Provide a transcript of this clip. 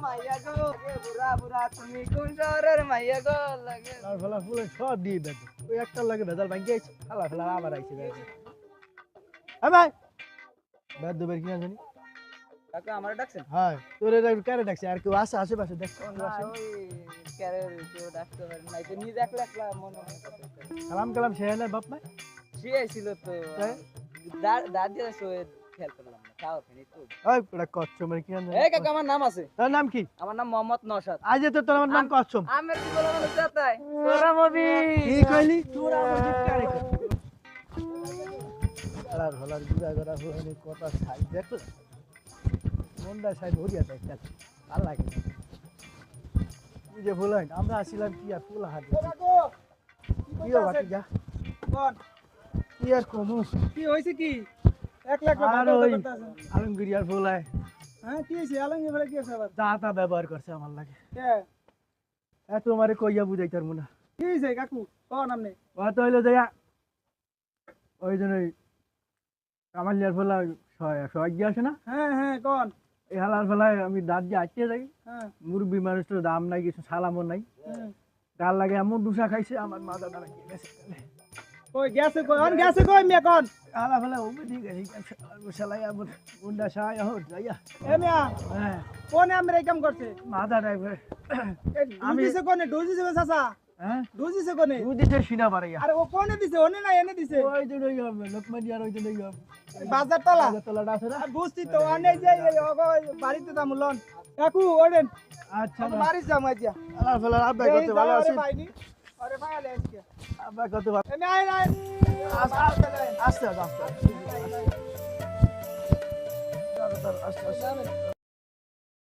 মাইয়া গো বুড়া বুড়া তুমি কোন শহরের মাইয়া গো লাগে আর ফলা ফুলে সব দিয়ে দেব ওই একটা লাগে ভেজাল ভাঙ্গি আইছে ফলা ফলা আবার আইছে ভাই ভাই বাদ দুবার কি জানি কাকা আমারে ডাকছেন হ্যাঁ তোরে কারে ডাকছে আর কেউ আছে আশেপাশে দেখ না ওই ক্যারের কেউ ডাকতে পারে না এটা নিজে একলা একলা মনে হয় কালাম কালাম শেয়ালের বাপ নাই শুয়ে ছিল তো তাই? দাঁত দিয়ে শুয়ে খেয়াল করলাম না তাও ফেনি তো ওই পুরা কচ্ছমের কি জানি এই কাকা আমার নাম আছে তোর নাম কি আমার নাম মোহাম্মদ নওশাদ আজ তো তোর আমার নাম কচ্ছম আমের কি বলা মানে যাতাই তোরা মবি কি কইলি তোরা আমার কারে আর হলার গুজা করা হয়নি কথা ছাই দেখো মনটা ছাই ভরিয়া দেখ ভাল লাগে তুই যে ভুলাই আমরা আসিলাম কি আর ফুল হাত কি বাকি যা কোন কি আর কমু কি হইছে কি এক লাখ আর ওই আলমগিরিয়ার ভুলাই হ্যাঁ কি হইছে আলমগীর বলে কি হইছে আবার যা তা ব্যবহার করছে আমার লাগে কে এত আমারে কইয়া বুঝাইতে পারবো না কি হইছে কাকু কোন আপনি অত হইলো যাইয়া ওই জন্যই কামালিয়ার ফেলা সহায় আছে না হ্যাঁ হ্যাঁ কোন এই হালার ফেলায় আমি দাঁত দিয়ে আটকে যাই হ্যাঁ মুরব্বী মানুষটার দাম নাই কিছু সালামও নাই তার লাগে এমন দুসা খাইছে আমার মাথা দ্বারা গেছে কই গেছে কই অন গেছে কই মিয়া কোন হালা ফেলা উবে ঠিক আছে সেলাই আমার গুন্ডা সাহায্য হোক যাইয়া এ মিয়া হ্যাঁ কোন আমরা এই কাম করছে মাথা ড্রাইভার আমি দিছে কোনে ডোজ দিছে চাচা হ্যাঁ ডোজ দিছে কোনে দুদিতে সিনা পারাইয়া আরে ও কোনে দিছে ওনে না এনে দিছে ওই জন্যই লোকমানিয়ার ওই জন্যই বাজার তলা তলাটা আছে না বুঝতি তো অনেক যে বাড়িতে দাম লন কাকু ওড়েন আচ্ছা বাড়ি যাম আজ হালার ফেলা আব্বা কত ভালো আছে ভাইনি আরে ভাই আলে আজকে আব্বা কত ভালো এ নাই নাই আস্তে আস্তে আস্তে আস্তে